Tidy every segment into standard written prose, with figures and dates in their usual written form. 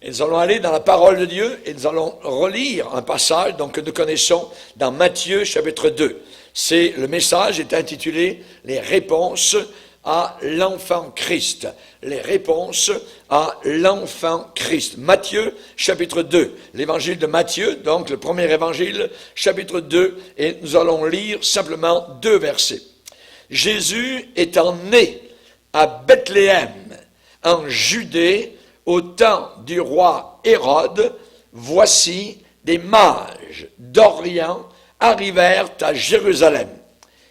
Et nous allons aller dans la parole de Dieu et nous allons relire un passage donc, que nous connaissons dans Matthieu chapitre 2. Le message est intitulé « Les réponses à l'enfant Christ ». Les réponses à l'enfant Christ. Matthieu chapitre 2. L'évangile de Matthieu, donc le premier évangile, chapitre 2, et nous allons lire simplement 2 versets. Jésus étant né à Bethléem, en Judée, au temps du roi Hérode, voici des mages d'Orient arrivèrent à Jérusalem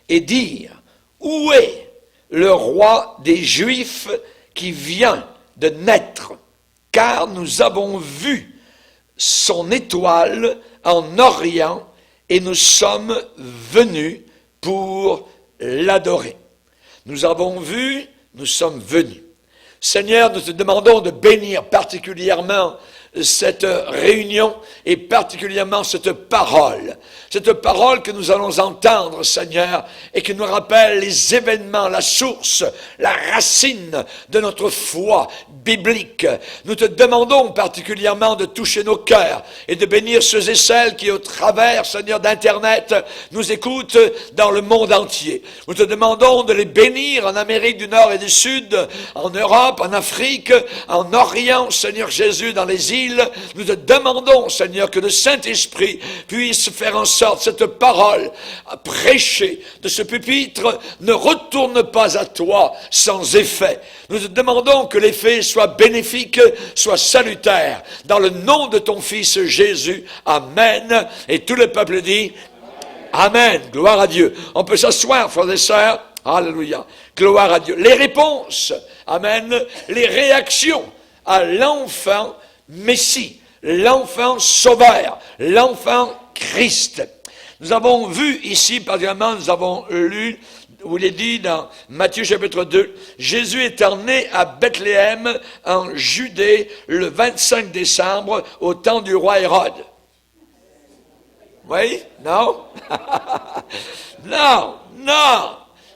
et dirent, où est le roi des Juifs qui vient de naître? Car nous avons vu son étoile en Orient et nous sommes venus pour l'adorer. Nous avons vu, nous sommes venus. Seigneur, nous te demandons de bénir particulièrement cette réunion et particulièrement cette parole que nous allons entendre, Seigneur, et qui nous rappelle les événements, la source, la racine de notre foi biblique. Nous te demandons particulièrement de toucher nos cœurs et de bénir ceux et celles qui, au travers, Seigneur, d'Internet, nous écoutent dans le monde entier. Nous te demandons de les bénir en Amérique du Nord et du Sud, en Europe, en Afrique, en Orient, Seigneur Jésus, dans les îles. Nous te demandons, Seigneur, que le Saint-Esprit puisse faire en sorte cette parole prêchée de ce pupitre ne retourne pas à toi sans effet. Nous te demandons que l'effet soit bénéfique, soit salutaire. Dans le nom de ton Fils Jésus, Amen. Et tout le peuple dit Amen. Gloire à Dieu. On peut s'asseoir, frères et sœurs. Alléluia. Gloire à Dieu. Les réponses, Amen, les réactions à l'enfant Messie, l'enfant sauveur, l'enfant Christ. Nous avons vu ici, particulièrement, nous avons lu, où il est dit dans Matthieu chapitre 2, Jésus étant né à Bethléem, en Judée, le 25 décembre, au temps du roi Hérode. Oui? Non? Non!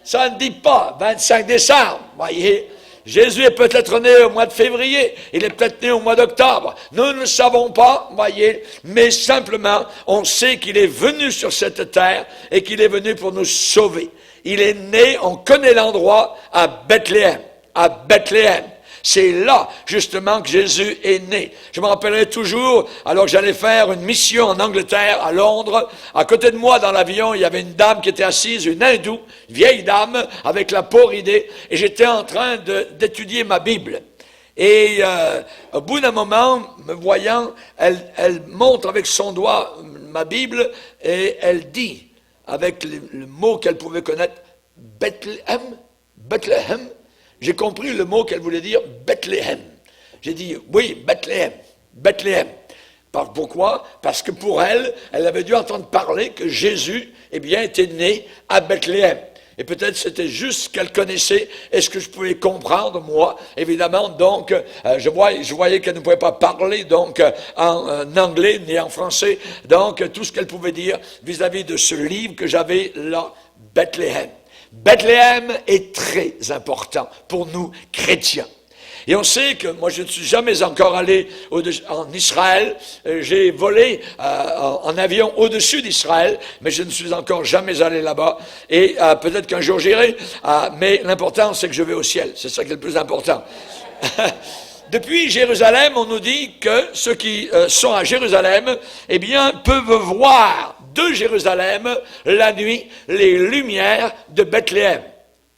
Ça ne dit pas 25 décembre, voyez? Jésus est peut-être né au mois de février, il est peut-être né au mois d'octobre. Nous ne le savons pas, voyez, mais simplement, on sait qu'il est venu sur cette terre et qu'il est venu pour nous sauver. Il est né, on connaît l'endroit, à Bethléem. À Bethléem. C'est là, justement, que Jésus est né. Je me rappellerai toujours, alors que j'allais faire une mission en Angleterre, à Londres, à côté de moi, dans l'avion, il y avait une dame qui était assise, une hindoue, vieille dame, avec la peau ridée, et j'étais en train d'étudier ma Bible. Et au bout d'un moment, me voyant, elle montre avec son doigt ma Bible, et elle dit, avec le mot qu'elle pouvait connaître, Bethléem, Bethléem. J'ai compris le mot qu'elle voulait dire, Bethléem. J'ai dit, oui, Bethléem, Bethléem. Pourquoi? Parce que pour elle, elle avait dû entendre parler que Jésus, eh bien, était né à Bethléem. Et peut-être c'était juste ce qu'elle connaissait et ce que je pouvais comprendre, moi, évidemment. Donc, je voyais qu'elle ne pouvait pas parler donc en anglais ni en français. Donc, tout ce qu'elle pouvait dire vis-à-vis de ce livre que j'avais là, Bethléem. Bethléem est très important pour nous chrétiens. Et on sait que moi je ne suis jamais encore allé en Israël, j'ai volé en avion au-dessus d'Israël, mais je ne suis encore jamais allé là-bas. Et peut-être qu'un jour j'irai, mais l'important c'est que je vais au ciel, c'est ça qui est le plus important. Depuis Jérusalem, on nous dit que ceux qui sont à Jérusalem, eh bien, peuvent voir de Jérusalem, la nuit, les lumières de Bethléem.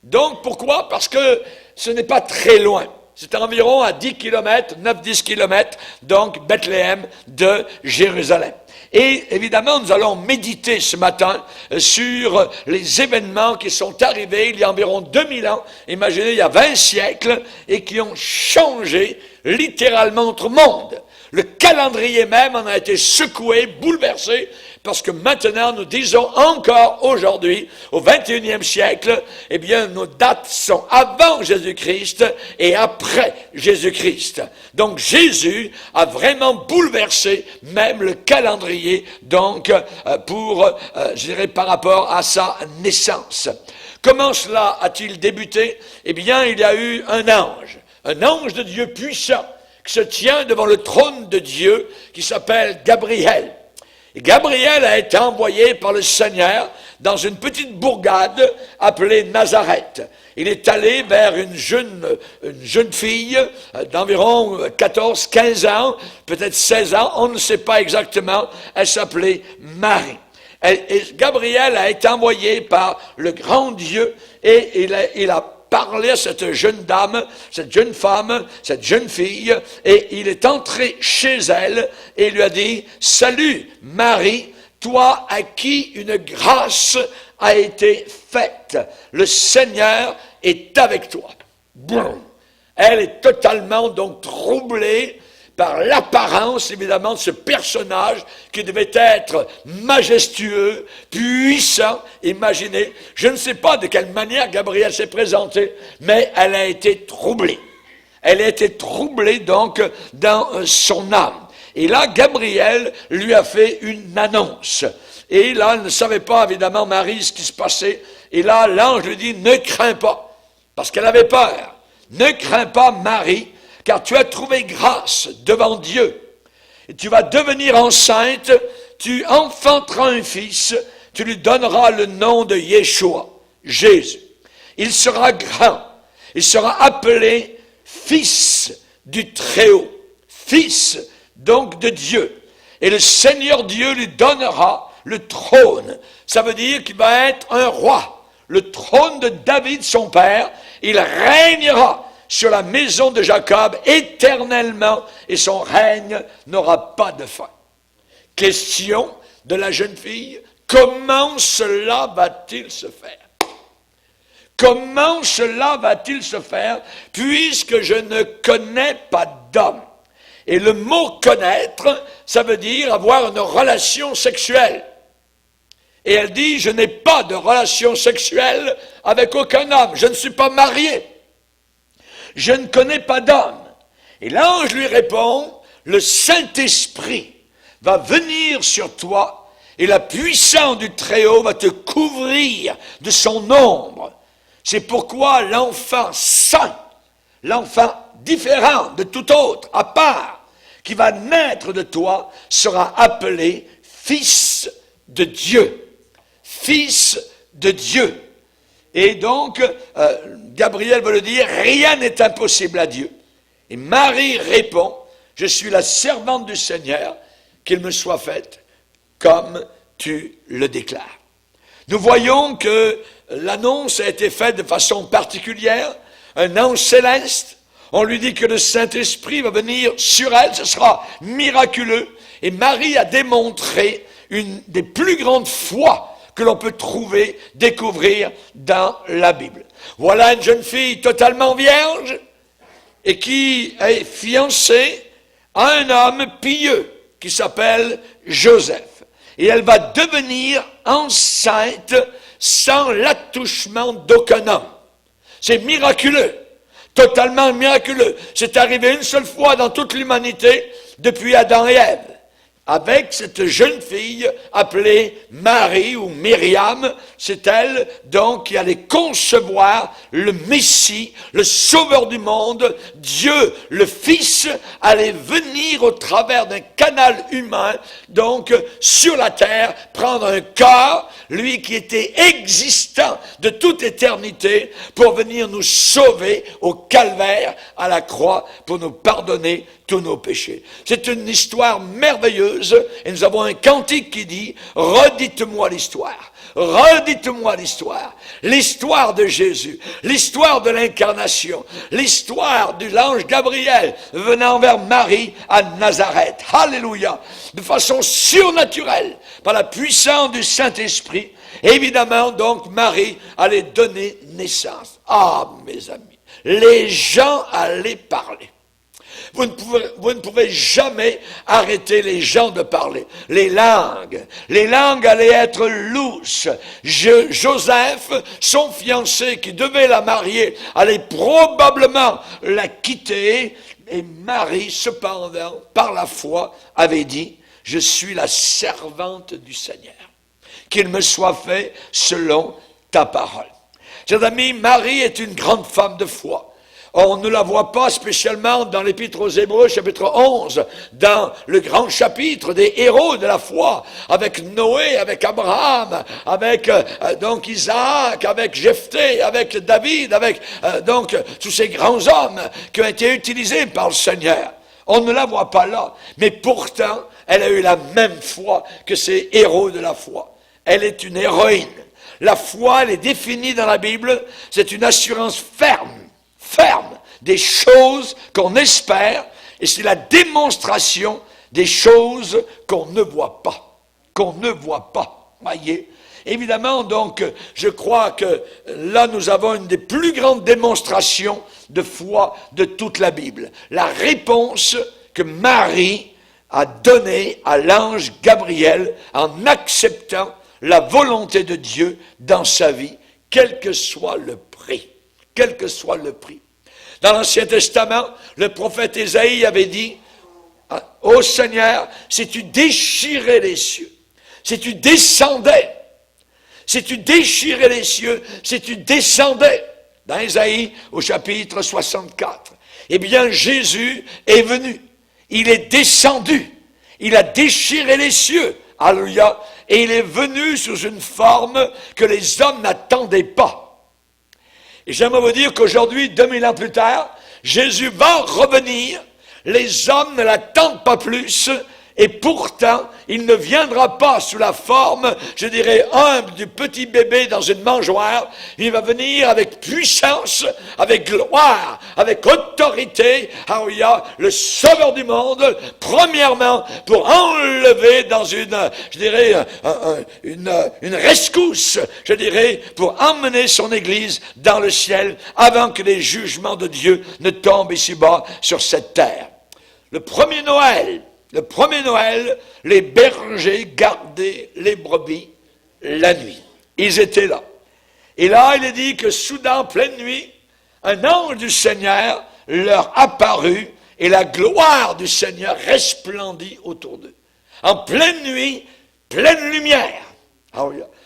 Donc, pourquoi? Parce que ce n'est pas très loin. C'est environ à 10 km, 9-10 km, donc Bethléem de Jérusalem. Et évidemment, nous allons méditer ce matin sur les événements qui sont arrivés il y a environ 2000 ans, imaginez, il y a 20 siècles, et qui ont changé littéralement notre monde. Le calendrier même en a été secoué, bouleversé, parce que maintenant, nous disons encore aujourd'hui, au 21e siècle, eh bien, nos dates sont avant Jésus-Christ et après Jésus-Christ. Donc, Jésus a vraiment bouleversé même le calendrier, donc, je dirais, par rapport à sa naissance. Comment cela a-t-il débuté? Eh bien, il y a eu un ange de Dieu puissant, qui se tient devant le trône de Dieu, qui s'appelle Gabriel. Et Gabriel a été envoyé par le Seigneur dans une petite bourgade appelée Nazareth. Il est allé vers une jeune fille d'environ 14, 15 ans, peut-être 16 ans, on ne sait pas exactement. Elle s'appelait Marie. Et Gabriel a été envoyé par le grand Dieu et il a parlé à cette jeune dame, cette jeune femme, cette jeune fille, et il est entré chez elle et lui a dit « Salut Marie, toi à qui une grâce a été faite. Le Seigneur est avec toi. » Bon. Elle est totalement donc troublée par l'apparence, évidemment, de ce personnage qui devait être majestueux, puissant. Imaginez, je ne sais pas de quelle manière Gabriel s'est présenté, mais elle a été troublée. Elle a été troublée, donc, dans son âme. Et là, Gabriel lui a fait une annonce. Et là, elle ne savait pas, évidemment, Marie, ce qui se passait. Et là, l'ange lui dit, ne crains pas, parce qu'elle avait peur. Ne crains pas, Marie, car tu as trouvé grâce devant Dieu. Et tu vas devenir enceinte, tu enfanteras un fils, tu lui donneras le nom de Yeshua, Jésus. Il sera grand, il sera appelé Fils du Très-Haut, Fils donc de Dieu. Et le Seigneur Dieu lui donnera le trône. Ça veut dire qu'il va être un roi. Le trône de David, son père, il régnera sur la maison de Jacob éternellement, et son règne n'aura pas de fin. Question de la jeune fille, comment cela va-t-il se faire? Comment cela va-t-il se faire, puisque je ne connais pas d'homme? Et le mot connaître, ça veut dire avoir une relation sexuelle. Et elle dit, je n'ai pas de relation sexuelle avec aucun homme, je ne suis pas mariée. Je ne connais pas d'homme. Et l'ange lui répond, le Saint-Esprit va venir sur toi et la puissance du Très-Haut va te couvrir de son ombre. C'est pourquoi l'enfant saint, l'enfant différent de tout autre, à part, qui va naître de toi, sera appelé Fils de Dieu. Fils de Dieu. Et donc, Gabriel veut le dire, rien n'est impossible à Dieu. Et Marie répond, je suis la servante du Seigneur, qu'il me soit fait comme tu le déclares. Nous voyons que l'annonce a été faite de façon particulière. Un ange céleste, on lui dit que le Saint-Esprit va venir sur elle, ce sera miraculeux. Et Marie a démontré une des plus grandes foi que l'on peut trouver, découvrir dans la Bible. Voilà une jeune fille totalement vierge et qui est fiancée à un homme pieux qui s'appelle Joseph. Et elle va devenir enceinte sans l'attouchement d'aucun homme. C'est miraculeux, totalement miraculeux. C'est arrivé une seule fois dans toute l'humanité depuis Adam et Ève, avec cette jeune fille appelée Marie ou Myriam. C'est elle donc qui allait concevoir le Messie, le Sauveur du monde. Dieu, le Fils, allait venir au travers d'un canal humain, donc sur la terre, prendre un corps, lui qui était existant de toute éternité, pour venir nous sauver au calvaire, à la croix, pour nous pardonner tous nos péchés. C'est une histoire merveilleuse, et nous avons un cantique qui dit « Redites-moi l'histoire ». Redites-moi l'histoire. L'histoire de Jésus, l'histoire de l'incarnation, l'histoire de l'ange Gabriel venant vers Marie à Nazareth. Alléluia. De façon surnaturelle, par la puissance du Saint-Esprit. Évidemment, donc, Marie allait donner naissance. Ah, mes amis, les gens allaient parler. Vous ne pouvez jamais arrêter les gens de parler. Les langues allaient être lousses. Joseph, son fiancé qui devait la marier, allait probablement la quitter. Et Marie, cependant, par la foi, avait dit, je suis la servante du Seigneur. Qu'il me soit fait selon ta parole. Chers amis, Marie est une grande femme de foi. On ne la voit pas spécialement dans l'Épître aux Hébreux, chapitre 11, dans le grand chapitre des héros de la foi, avec Noé, avec Abraham, avec donc Isaac, avec Jephthé, avec David, avec donc tous ces grands hommes qui ont été utilisés par le Seigneur. On ne la voit pas là, mais pourtant, elle a eu la même foi que ces héros de la foi. Elle est une héroïne. La foi, elle est définie dans la Bible, c'est une assurance ferme des choses qu'on espère, et c'est la démonstration des choses qu'on ne voit pas. Voyez? Évidemment, donc, je crois que là, nous avons une des plus grandes démonstrations de foi de toute la Bible. La réponse que Marie a donnée à l'ange Gabriel en acceptant la volonté de Dieu dans sa vie, quel que soit le prix. Quel que soit le prix. Dans l'Ancien Testament, le prophète Ésaïe avait dit, « Ô Seigneur, si tu déchirais les cieux, si tu descendais, si tu déchirais les cieux, si tu descendais, dans Ésaïe au chapitre 64, eh bien Jésus est venu, il est descendu, il a déchiré les cieux, alléluia, et il est venu sous une forme que les hommes n'attendaient pas. Et j'aimerais vous dire qu'aujourd'hui, 2000 ans plus tard, Jésus va revenir, les hommes ne l'attendent pas plus, et pourtant, il ne viendra pas sous la forme, je dirais, humble du petit bébé dans une mangeoire. Il va venir avec puissance, avec gloire, avec autorité. Alléluia, le Sauveur du monde, premièrement, pour enlever dans une, je dirais, une rescousse, je dirais, pour emmener son Église dans le ciel, avant que les jugements de Dieu ne tombent ici-bas sur cette terre. Le premier Noël, les bergers gardaient les brebis la nuit. Ils étaient là. Et là, il est dit que soudain, en pleine nuit, un ange du Seigneur leur apparut et la gloire du Seigneur resplendit autour d'eux. En pleine nuit, pleine lumière.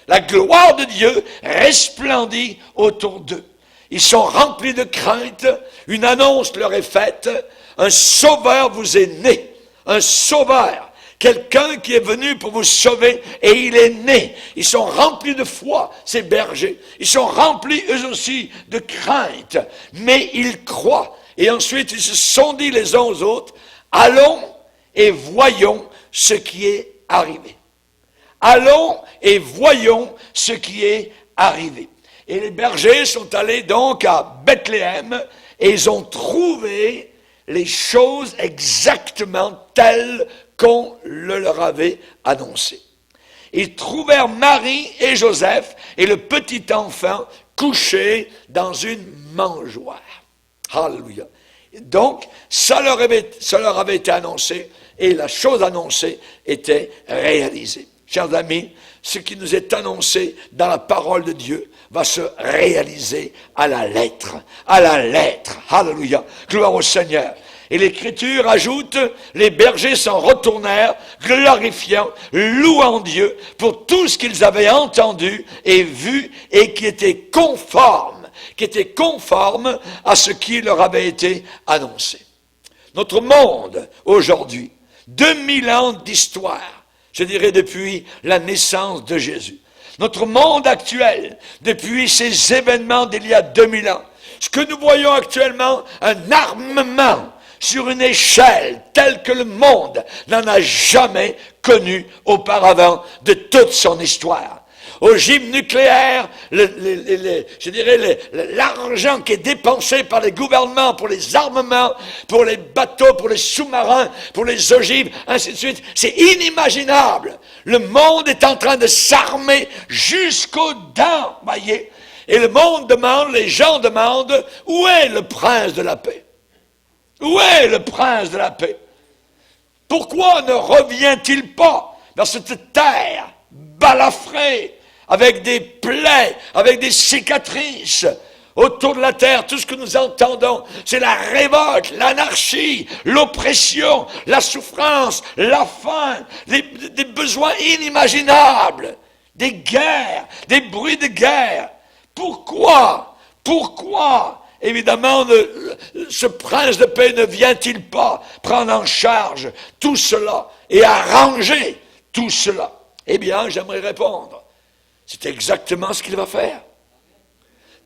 La gloire de Dieu resplendit autour d'eux. Ils sont remplis de crainte. Une annonce leur est faite. Un sauveur vous est né. Un sauveur, quelqu'un qui est venu pour vous sauver, et il est né. Ils sont remplis de foi, ces bergers. Ils sont remplis, eux aussi, de crainte. Mais ils croient. Et ensuite, ils se sont dit les uns aux autres, allons et voyons ce qui est arrivé. Allons et voyons ce qui est arrivé. Et les bergers sont allés donc à Bethléem, et ils ont trouvé les choses exactement telles qu'on le leur avait annoncé. Ils trouvèrent Marie et Joseph et le petit enfant couchés dans une mangeoire. Alléluia. Donc, ça leur avait été annoncé et la chose annoncée était réalisée. Chers amis, ce qui nous est annoncé dans la parole de Dieu va se réaliser à la lettre. À la lettre. Alléluia. Gloire au Seigneur. Et l'Écriture ajoute, les bergers s'en retournèrent, glorifiant, louant Dieu pour tout ce qu'ils avaient entendu et vu et qui était conforme à ce qui leur avait été annoncé. Notre monde, aujourd'hui, 2000 ans d'histoire, je dirais depuis la naissance de Jésus. Notre monde actuel, depuis ces événements d'il y a 2000 ans, ce que nous voyons actuellement, un armement sur une échelle telle que le monde n'en a jamais connu auparavant de toute son histoire. Ogive nucléaire, je dirais l'argent qui est dépensé par les gouvernements pour les armements, pour les bateaux, pour les sous-marins, pour les ogives, ainsi de suite, c'est inimaginable. Le monde est en train de s'armer jusqu'aux dents, voyez. Et le monde demande, les gens demandent, où est le prince de la paix? Où est le prince de la paix? Pourquoi ne revient-il pas dans cette terre balafrée, avec des plaies, avec des cicatrices autour de la terre? Tout ce que nous entendons, c'est la révolte, l'anarchie, l'oppression, la souffrance, la faim, des besoins inimaginables, des guerres, des bruits de guerre. Pourquoi évidemment, ce prince de paix ne vient-il pas prendre en charge tout cela et arranger tout cela? Eh bien, j'aimerais répondre, c'est exactement ce qu'il va faire.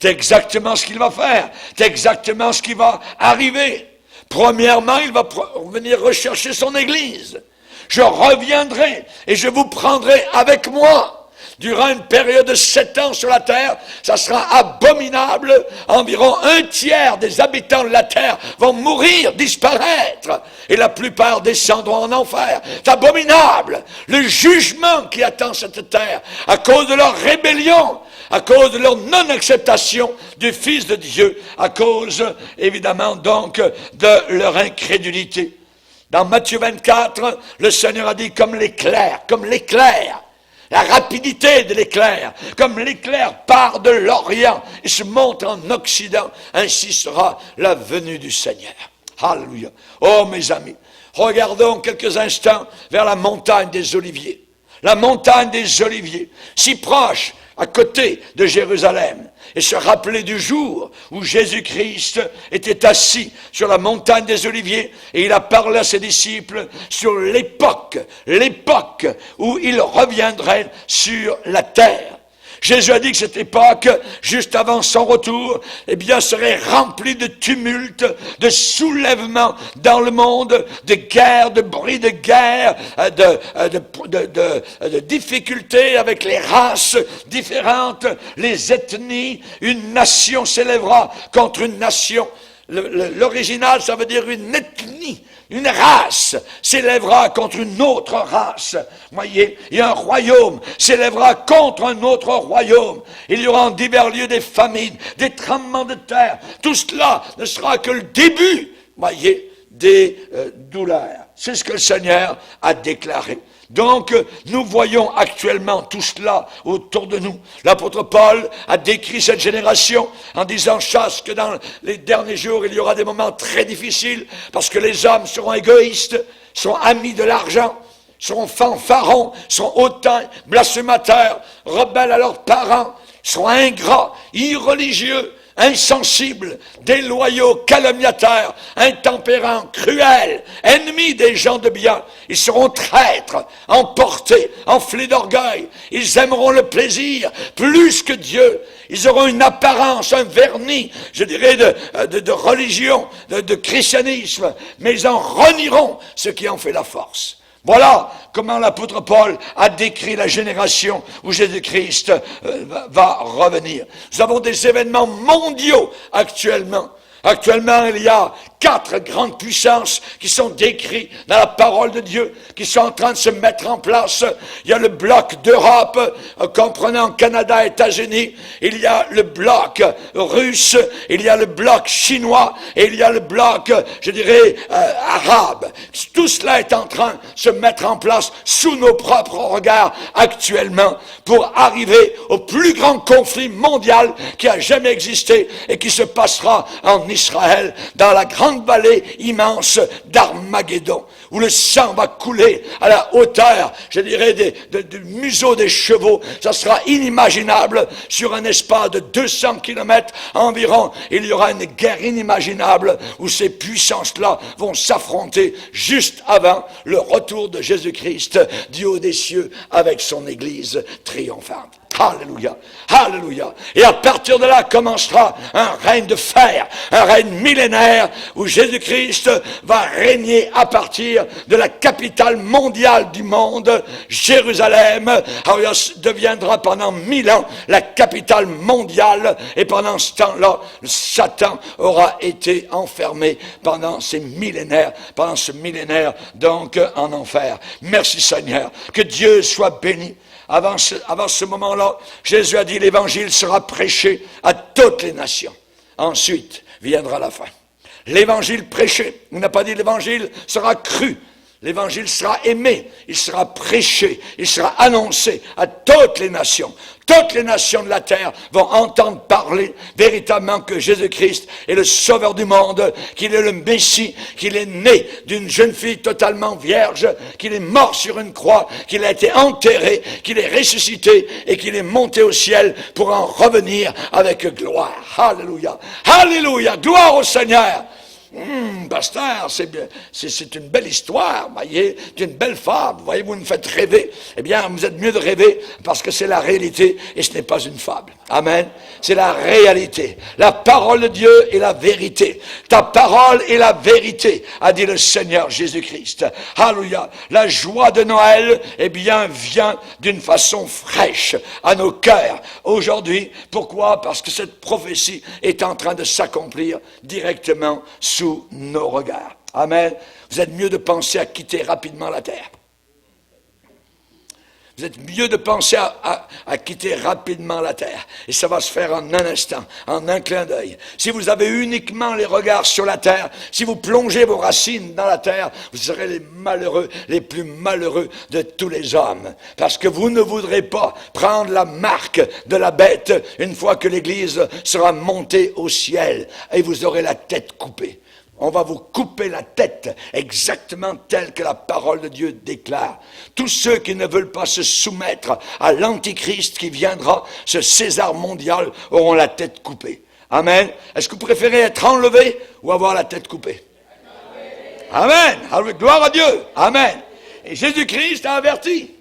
C'est exactement ce qu'il va faire. C'est exactement ce qui va arriver. Premièrement, il va venir rechercher son Église. Je reviendrai et je vous prendrai avec moi. Durant une période de 7 ans sur la terre, ça sera abominable. Environ 1/3 des habitants de la terre vont mourir, disparaître. Et la plupart descendront en enfer. C'est abominable. Le jugement qui attend cette terre à cause de leur rébellion, à cause de leur non-acceptation du Fils de Dieu, à cause, évidemment, donc, de leur incrédulité. Dans Matthieu 24, le Seigneur a dit comme l'éclair, la rapidité de l'éclair, comme l'éclair part de l'Orient et se monte en Occident, ainsi sera la venue du Seigneur. Alléluia. Oh mes amis, regardons quelques instants vers la montagne des Oliviers. La montagne des Oliviers, si proche, à côté de Jérusalem, et se rappeler du jour où Jésus-Christ était assis sur la montagne des Oliviers et il a parlé à ses disciples sur l'époque où il reviendrait sur la terre. Jésus a dit que cette époque, juste avant son retour, eh bien, serait remplie de tumultes, de soulèvements dans le monde, de guerres, de bruits de guerre, de difficultés avec les races différentes, les ethnies. Une nation s'élèvera contre une nation. L'original, ça veut dire une ethnie. Une race s'élèvera contre une autre race. Voyez, il y a un royaume s'élèvera contre un autre royaume. Il y aura en divers lieux des famines, des tremblements de terre. Tout cela ne sera que le début, voyez, des douleurs. C'est ce que le Seigneur a déclaré. Donc, nous voyons actuellement tout cela autour de nous. L'apôtre Paul a décrit cette génération en disant, chasse que dans les derniers jours, il y aura des moments très difficiles parce que les hommes seront égoïstes, seront amis de l'argent, seront fanfarons, seront hautains, blasphémateurs, rebelles à leurs parents, seront ingrats, irreligieux, insensibles, déloyaux, calomniateurs, intempérants, cruels, ennemis des gens de bien. Ils seront traîtres, emportés, enflés d'orgueil. Ils aimeront le plaisir plus que Dieu. Ils auront une apparence, un vernis, je dirais, de religion, de christianisme, mais ils en renieront ce qui en fait la force. Voilà comment l'apôtre Paul a décrit la génération où Jésus-Christ va revenir. Nous avons des événements mondiaux actuellement. Actuellement, il y a 4 grandes puissances qui sont décrites dans la parole de Dieu, qui sont en train de se mettre en place. Il y a le bloc d'Europe, comprenant Canada et États-Unis. Il y a le bloc russe, il y a le bloc chinois, et il y a le bloc, je dirais, arabe. Tout cela est en train de se mettre en place sous nos propres regards actuellement pour arriver au plus grand conflit mondial qui a jamais existé et qui se passera en Israël, dans la grande vallée immense d'Armageddon, où le sang va couler à la hauteur, je dirais, du museau des chevaux. Ça sera inimaginable. Sur un espace de 200 kilomètres environ, il y aura une guerre inimaginable où ces puissances-là vont s'affronter juste avant le retour de Jésus-Christ du haut des cieux avec son Église triomphante. Alléluia, alléluia. Et à partir de là commencera un règne de fer, un règne millénaire où Jésus-Christ va régner à partir de la capitale mondiale du monde, Jérusalem. Alors, il deviendra pendant 1000 ans la capitale mondiale et pendant ce temps-là, Satan aura été enfermé pendant ces millénaires, pendant ce millénaire donc en enfer. Merci Seigneur, que Dieu soit béni. Avant ce moment-là, Jésus a dit l'évangile sera prêché à toutes les nations. Ensuite viendra la fin. L'évangile prêché, il n'a pas dit l'évangile sera cru. L'évangile sera aimé, il sera prêché, il sera annoncé à toutes les nations. Toutes les nations de la terre vont entendre parler véritablement que Jésus-Christ est le sauveur du monde, qu'il est le Messie, qu'il est né d'une jeune fille totalement vierge, qu'il est mort sur une croix, qu'il a été enterré, qu'il est ressuscité et qu'il est monté au ciel pour en revenir avec gloire. Alléluia. Alléluia. Gloire au Seigneur. Pasteur, c'est une belle histoire, voyez, c'est une belle fable, voyez, vous me faites rêver. Eh bien, vous êtes mieux de rêver parce que c'est la réalité et ce n'est pas une fable. Amen. C'est la réalité. La parole de Dieu est la vérité. Ta parole est la vérité, a dit le Seigneur Jésus-Christ. Alléluia. La joie de Noël, eh bien, vient d'une façon fraîche à nos cœurs aujourd'hui. Pourquoi? Parce que cette prophétie est en train de s'accomplir directement sous nos regards. Amen. Vous êtes mieux de penser à quitter rapidement la terre. Vous êtes mieux de penser à quitter rapidement la terre. Et ça va se faire en un instant, en un clin d'œil. Si vous avez uniquement les regards sur la terre, si vous plongez vos racines dans la terre, vous serez les malheureux, les plus malheureux de tous les hommes. Parce que vous ne voudrez pas prendre la marque de la bête une fois que l'Église sera montée au ciel. Et vous aurez la tête coupée. On va vous couper la tête, exactement telle que la parole de Dieu déclare. Tous ceux qui ne veulent pas se soumettre à l'Antichrist qui viendra, ce César mondial, auront la tête coupée. Amen. Est-ce que vous préférez être enlevé ou avoir la tête coupée? Amen. Amen. Gloire à Dieu. Amen. Et Jésus-Christ a averti.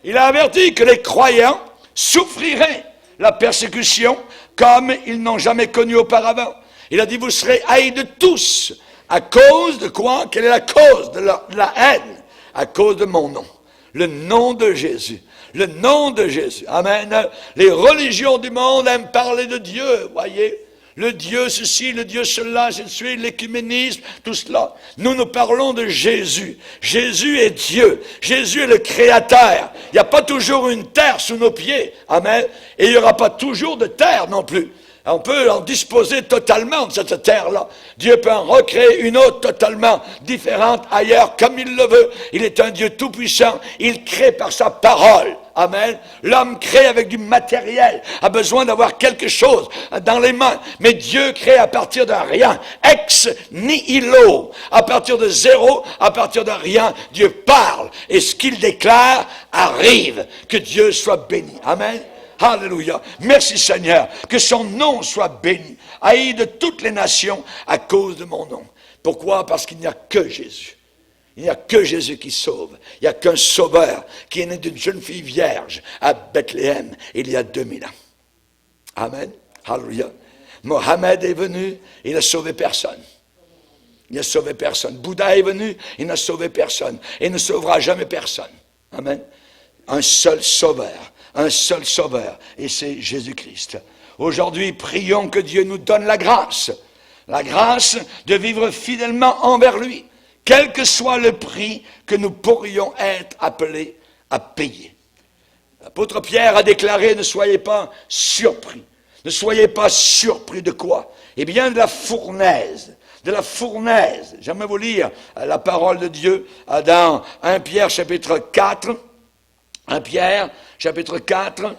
Il a averti que les croyants souffriraient la persécution comme ils n'ont jamais connu auparavant. Il a dit, vous serez haïs de tous. À cause de quoi? Quelle est la cause de la haine? À cause de mon nom. Le nom de Jésus. Le nom de Jésus. Amen. Les religions du monde aiment parler de Dieu, voyez. Le Dieu ceci, le Dieu cela, ainsi de suite, l'écuménisme, tout cela. Nous parlons de Jésus. Jésus est Dieu. Jésus est le Créateur. Il n'y a pas toujours une terre sous nos pieds. Amen. Et il n'y aura pas toujours de terre non plus. On peut en disposer totalement de cette terre-là. Dieu peut en recréer une autre totalement différente ailleurs comme il le veut. Il est un Dieu tout-puissant. Il crée par sa parole. Amen. L'homme crée avec du matériel, a besoin d'avoir quelque chose dans les mains. Mais Dieu crée à partir de rien. Ex nihilo. À partir de zéro, à partir de rien, Dieu parle. Et ce qu'il déclare arrive. Que Dieu soit béni. Amen. Alléluia. Merci Seigneur. Que son nom soit béni. Haï de toutes les nations à cause de mon nom. Pourquoi? Parce qu'il n'y a que Jésus. Il n'y a que Jésus qui sauve. Il n'y a qu'un sauveur qui est né d'une jeune fille vierge à Bethléem il y a 2000 ans. Amen. Alléluia. Mohammed est venu, il n'a sauvé personne. Il n'a sauvé personne. Bouddha est venu, il n'a sauvé personne. Et ne sauvera jamais personne. Amen. Un seul sauveur. Un seul sauveur, et c'est Jésus-Christ. Aujourd'hui, prions que Dieu nous donne la grâce de vivre fidèlement envers lui, quel que soit le prix que nous pourrions être appelés à payer. L'apôtre Pierre a déclaré, ne soyez pas surpris. Ne soyez pas surpris de quoi? Eh bien, de la fournaise. De la fournaise. J'aimerais vous lire la parole de Dieu dans 1 Pierre chapitre 4. 1 Pierre, chapitre 4,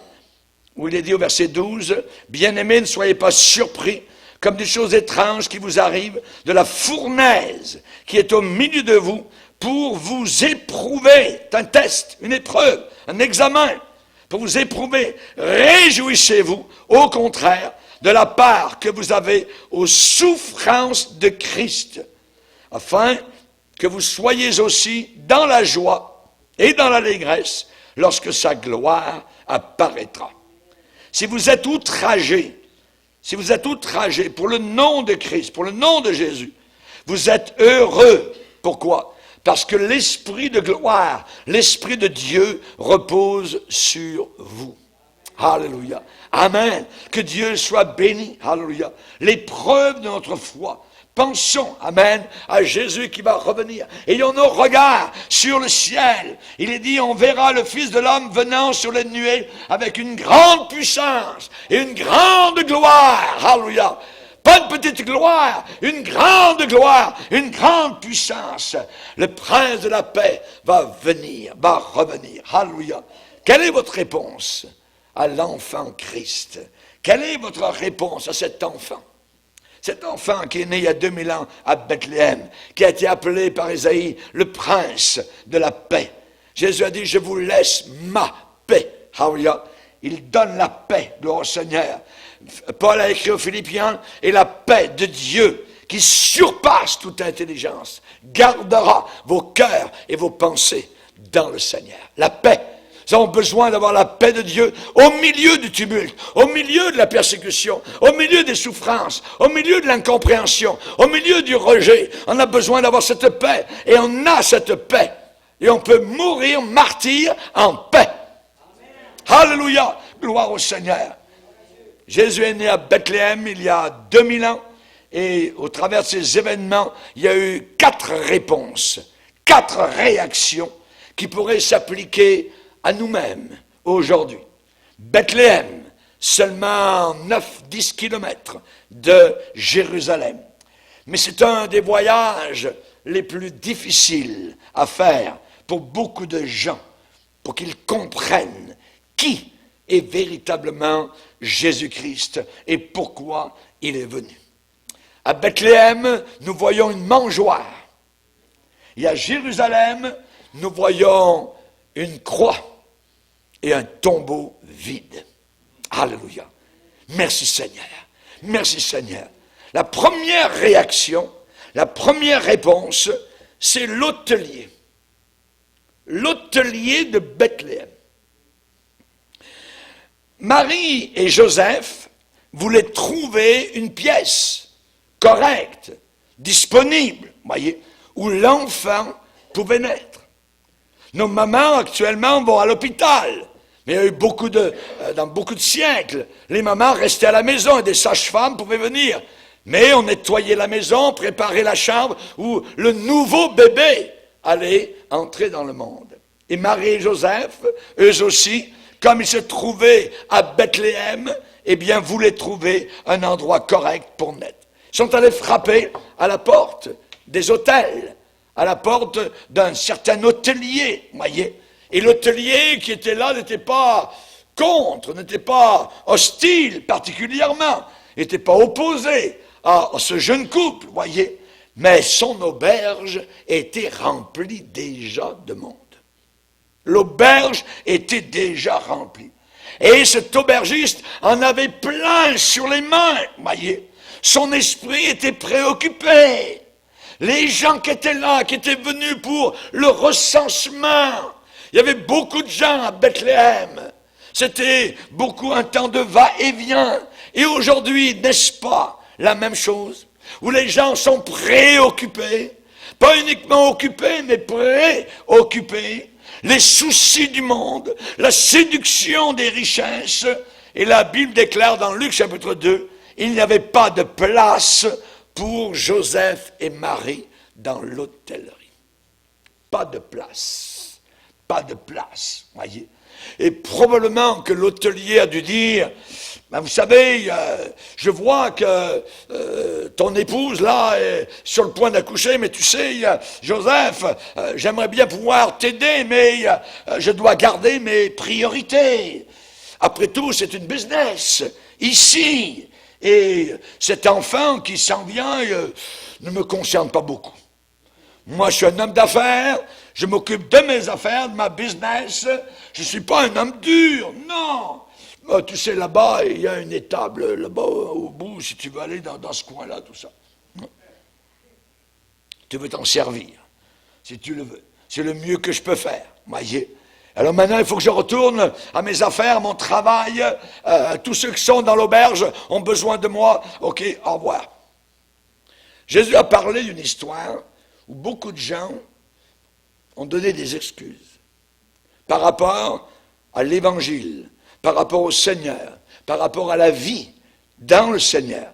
où il est dit au verset 12, « Bien-aimés, ne soyez pas surpris, comme des choses étranges qui vous arrivent, de la fournaise qui est au milieu de vous, pour vous éprouver. » C'est un test, une épreuve, un examen, pour vous éprouver. « Réjouissez-vous, au contraire, de la part que vous avez aux souffrances de Christ, afin que vous soyez aussi dans la joie et dans l'allégresse, lorsque sa gloire apparaîtra. » Si vous êtes outragés pour le nom de Christ, pour le nom de Jésus, vous êtes heureux. Pourquoi? Parce que l'esprit de gloire, l'esprit de Dieu repose sur vous. Alléluia. Amen. Que Dieu soit béni. Alléluia. L'épreuve de notre foi. Pensons, amen, à Jésus qui va revenir. Ayons nos regards sur le ciel. Il est dit, on verra le Fils de l'homme venant sur les nuées avec une grande puissance et une grande gloire. Alléluia. Pas une petite gloire, une grande puissance. Le prince de la paix va venir, va revenir. Alléluia. Quelle est votre réponse à l'enfant Christ? Quelle est votre réponse à cet enfant? Cet enfant qui est né il y a 2000 ans à Bethléem, qui a été appelé par Ésaïe le prince de la paix. Jésus a dit, je vous laisse ma paix. Alléluia. Il donne la paix, gloire au Seigneur. Paul a écrit aux Philippiens, et la paix de Dieu, qui surpasse toute intelligence, gardera vos cœurs et vos pensées dans le Seigneur. La paix. Nous avons besoin d'avoir la paix de Dieu au milieu du tumulte, au milieu de la persécution, au milieu des souffrances, au milieu de l'incompréhension, au milieu du rejet. On a besoin d'avoir cette paix, et on a cette paix. Et on peut mourir martyr en paix. Amen. Alléluia, gloire au Seigneur. Jésus est né à Bethléem il y a 2000 ans, et au travers de ces événements, il y a eu 4 réponses, 4 réactions qui pourraient s'appliquer à nous-mêmes aujourd'hui. Bethléem, seulement 9-10 kilomètres de Jérusalem. Mais c'est un des voyages les plus difficiles à faire pour beaucoup de gens, pour qu'ils comprennent qui est véritablement Jésus-Christ et pourquoi il est venu. À Bethléem, nous voyons une mangeoire. Et à Jérusalem, nous voyons une croix et un tombeau vide. Alléluia. Merci Seigneur. Merci Seigneur. La première réaction, la première réponse, c'est l'hôtelier. L'hôtelier de Bethléem. Marie et Joseph voulaient trouver une pièce correcte, disponible, voyez, où l'enfant pouvait naître. Nos mamans actuellement vont à l'hôpital. Mais il y a eu dans beaucoup de siècles, les mamans restaient à la maison et des sages-femmes pouvaient venir. Mais on nettoyait la maison, préparait la chambre où le nouveau bébé allait entrer dans le monde. Et Marie et Joseph, eux aussi, comme ils se trouvaient à Bethléem, eh bien, voulaient trouver un endroit correct pour naître. Ils sont allés frapper à la porte des hôtels, à la porte d'un certain hôtelier, voyez. Et l'hôtelier qui était là n'était pas contre, n'était pas hostile particulièrement, n'était pas opposé à ce jeune couple, voyez. Mais son auberge était remplie déjà de monde. L'auberge était déjà remplie. Et cet aubergiste en avait plein sur les mains, voyez. Son esprit était préoccupé. Les gens qui étaient là, qui étaient venus pour le recensement, il y avait beaucoup de gens à Bethléem. C'était beaucoup un temps de va-et-vient. Et aujourd'hui, n'est-ce pas la même chose? Où les gens sont préoccupés, pas uniquement occupés, mais préoccupés. Les soucis du monde, la séduction des richesses. Et la Bible déclare dans Luc chapitre 2, il n'y avait pas de place pour Joseph et Marie dans l'hôtellerie. Pas de place. Pas de place, voyez. Et probablement que l'hôtelier a dû dire, ben vous savez, je vois que ton épouse, là, est sur le point d'accoucher, mais tu sais, Joseph, j'aimerais bien pouvoir t'aider, mais je dois garder mes priorités. Après tout, c'est une business, ici. Et cet enfant qui s'en vient ne me concerne pas beaucoup. Moi, je suis un homme d'affaires, je m'occupe de mes affaires, de ma business. Je ne suis pas un homme dur, non. Tu sais, là-bas, il y a une étable, là-bas, au bout, si tu veux aller dans ce coin-là, tout ça. Tu veux t'en servir, si tu le veux. C'est le mieux que je peux faire, voyez. Alors maintenant, il faut que je retourne à mes affaires, à mon travail. Tous ceux qui sont dans l'auberge ont besoin de moi. Ok, au revoir. Jésus a parlé d'une histoire où beaucoup de gens ont donné des excuses par rapport à l'Évangile, par rapport au Seigneur, par rapport à la vie dans le Seigneur.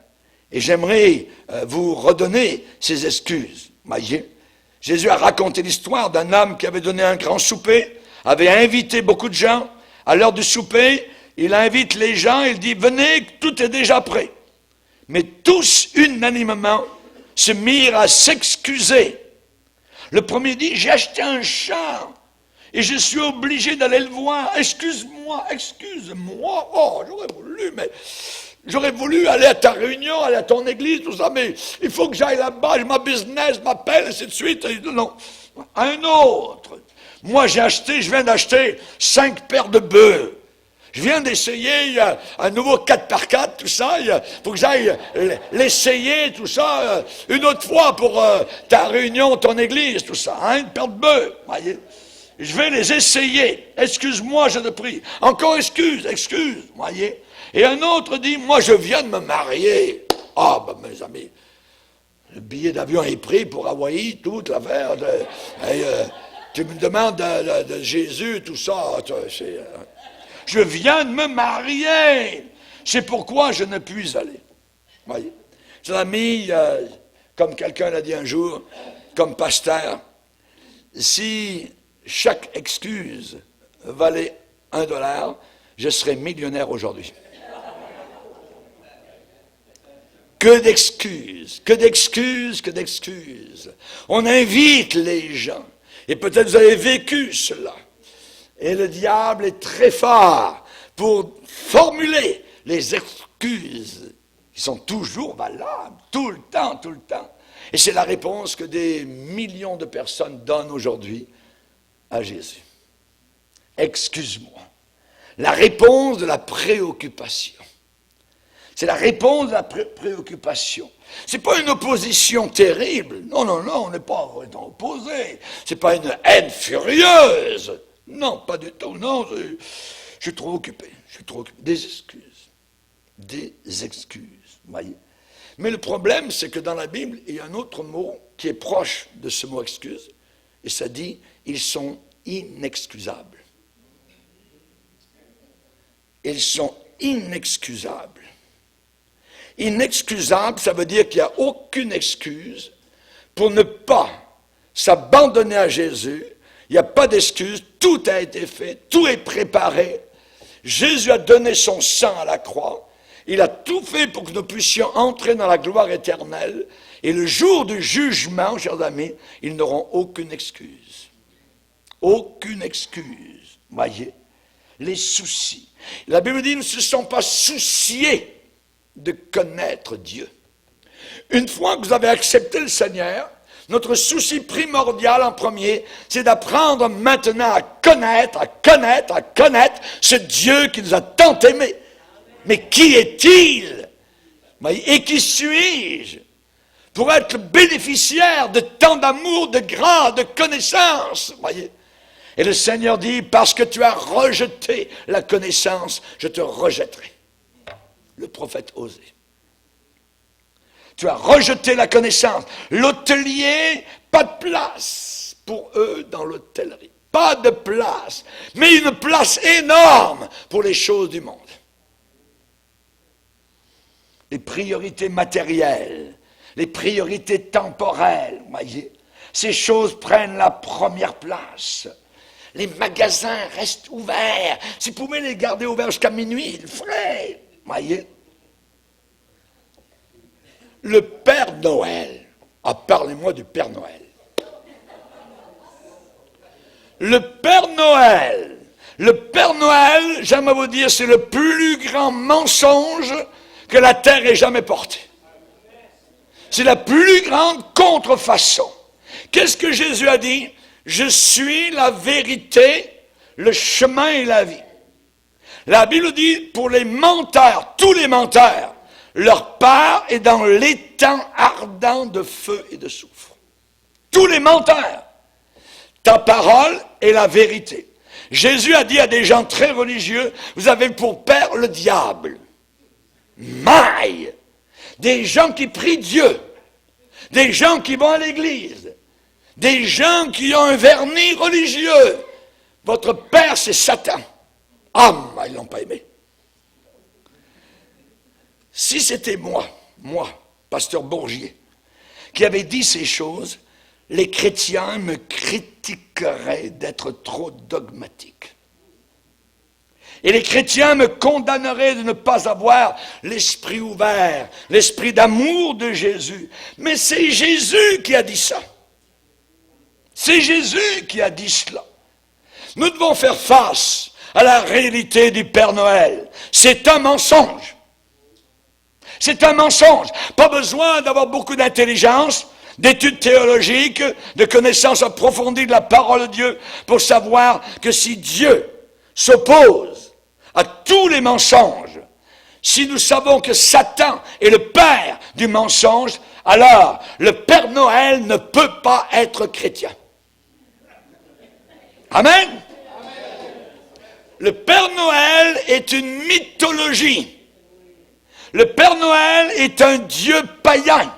Et j'aimerais vous redonner ces excuses. Voyez, Jésus a raconté l'histoire d'un homme qui avait donné un grand souper, avait invité beaucoup de gens. À l'heure du souper, il invite les gens, il dit « Venez, tout est déjà prêt ». Mais tous unanimement se mirent à s'excuser. Le premier dit, j'ai acheté un champ et je suis obligé d'aller le voir. Excuse-moi. Oh, j'aurais voulu aller à ta réunion, aller à ton église, tout ça, mais il faut que j'aille là-bas, ma business m'appelle, ainsi de suite. Et non. Un autre. Moi, je viens d'acheter 5 paires de bœufs. Je viens d'essayer un nouveau 4x4, tout ça. Il faut que j'aille l'essayer, tout ça, une autre fois pour ta réunion, ton église, tout ça. Hein, une paire de bœufs, voyez. Je vais les essayer. Excuse-moi, je te prie. Encore excuse, voyez. Et un autre dit, moi, je viens de me marier. Ah, ben, mes amis, le billet d'avion est pris pour Hawaï, toute l'affaire. Tu me demandes de Jésus, tout ça. Je viens de me marier. C'est pourquoi je ne puis aller. Voyez. C'est l'ami, comme quelqu'un l'a dit un jour, comme pasteur, si chaque excuse valait $1, je serais millionnaire aujourd'hui. Que d'excuses. On invite les gens. Et peut-être vous avez vécu cela. Et le diable est très fort pour formuler les excuses qui sont toujours valables, tout le temps. Et c'est la réponse que des millions de personnes donnent aujourd'hui à Jésus. Excuse-moi. La réponse de la préoccupation. C'est la réponse de la préoccupation. C'est pas une opposition terrible. Non, on n'est pas opposé. C'est pas une haine furieuse. Non, pas du tout. Non, je suis trop occupé. Des excuses. Voyez. Mais le problème, c'est que dans la Bible, il y a un autre mot qui est proche de ce mot excuse. Et ça dit, ils sont inexcusables. Ils sont inexcusables. Inexcusable, ça veut dire qu'il n'y a aucune excuse pour ne pas s'abandonner à Jésus. Il n'y a pas d'excuse, tout a été fait, tout est préparé. Jésus a donné son sang à la croix. Il a tout fait pour que nous puissions entrer dans la gloire éternelle. Et le jour du jugement, chers amis, ils n'auront aucune excuse. Aucune excuse. Voyez, les soucis. La Bible dit, ils ne se sont pas souciés de connaître Dieu. Une fois que vous avez accepté le Seigneur, notre souci primordial en premier, c'est d'apprendre maintenant à connaître ce Dieu qui nous a tant aimés. Mais qui est-il? Et qui suis-je pour être bénéficiaire de tant d'amour, de grâce, de connaissance? Voyez. Et le Seigneur dit, parce que tu as rejeté la connaissance, je te rejetterai. Le prophète Osée. Tu as rejeté la connaissance. L'hôtelier, pas de place pour eux dans l'hôtellerie. Pas de place, mais une place énorme pour les choses du monde. Les priorités matérielles, les priorités temporelles, voyez, ces choses prennent la première place. Les magasins restent ouverts. Si vous pouvez les garder ouverts jusqu'à minuit, ils le feraient. Voyez. Le Père Noël. Ah, parlez-moi du Père Noël. Le Père Noël. Le Père Noël, j'aimerais vous dire, c'est le plus grand mensonge que la terre ait jamais porté. C'est la plus grande contrefaçon. Qu'est-ce que Jésus a dit? Je suis la vérité, le chemin et la vie. La Bible dit, pour les menteurs, tous les menteurs, leur part est dans l'étang ardent de feu et de soufre. Tous les menteurs. Ta parole est la vérité. Jésus a dit à des gens très religieux, vous avez pour père le diable. Maille! Des gens qui prient Dieu. Des gens qui vont à l'église. Des gens qui ont un vernis religieux. Votre père, c'est Satan. Ah, ils ne l'ont pas aimé. Si c'était moi, pasteur Bourgier, qui avait dit ces choses, les chrétiens me critiqueraient d'être trop dogmatique. Et les chrétiens me condamneraient de ne pas avoir l'esprit ouvert, l'esprit d'amour de Jésus. Mais c'est Jésus qui a dit ça. C'est Jésus qui a dit cela. Nous devons faire face à la réalité du Père Noël. C'est un mensonge. C'est un mensonge. Pas besoin d'avoir beaucoup d'intelligence, d'études théologiques, de connaissances approfondies de la parole de Dieu pour savoir que si Dieu s'oppose à tous les mensonges, si nous savons que Satan est le père du mensonge, alors le Père Noël ne peut pas être chrétien. Amen. Le Père Noël est une mythologie. Le Père Noël est un Dieu païen.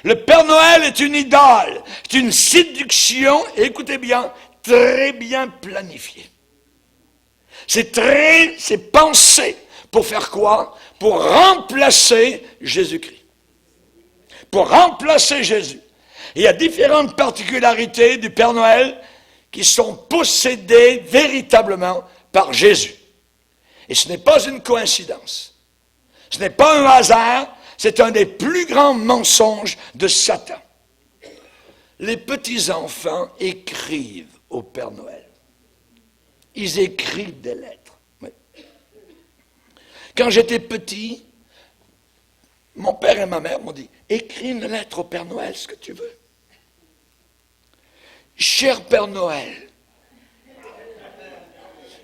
Le Père Noël est une idole. C'est une séduction, écoutez bien, très bien planifiée. C'est pensé pour faire quoi? Pour remplacer Jésus-Christ. Pour remplacer Jésus. Il y a différentes particularités du Père Noël qui sont possédées véritablement par Jésus. Et ce n'est pas une coïncidence. Ce n'est pas un hasard, c'est un des plus grands mensonges de Satan. Les petits-enfants écrivent au Père Noël. Ils écrivent des lettres. Oui. Quand j'étais petit, mon père et ma mère m'ont dit, écris une lettre au Père Noël, ce que tu veux. Cher Père Noël,